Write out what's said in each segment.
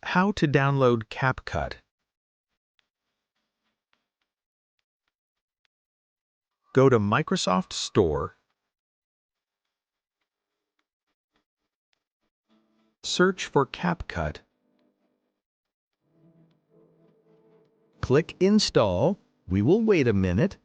How to download CapCut. Go to Microsoft Store, search for CapCut, click Install. We will wait a minute.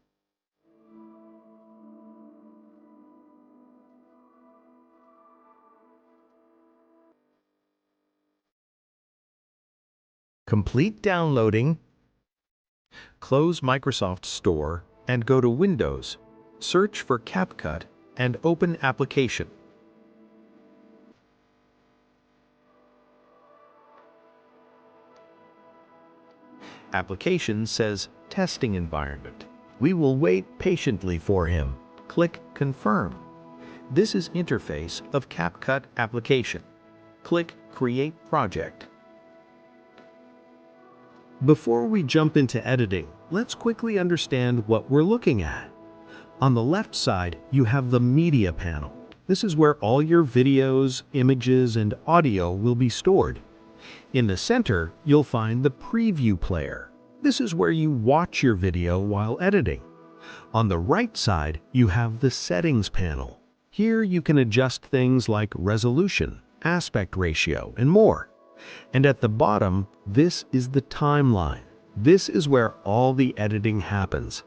Complete downloading. Close Microsoft Store and go to Windows. Search for CapCut and open Application. Application says Testing Environment. We will wait patiently for him. Click Confirm. This is interface of CapCut application. Click Create Project. Before we jump into editing, let's quickly understand what we're looking at. On the left side, you have the Media panel. This is where all your videos, images, and audio will be stored. In the center, you'll find the Preview player. This is where you watch your video while editing. On the right side, you have the Settings panel. Here you can adjust things like resolution, aspect ratio, and more. And at the bottom, this is the timeline. This is where all the editing happens.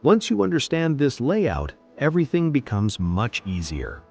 Once you understand this layout, everything becomes much easier.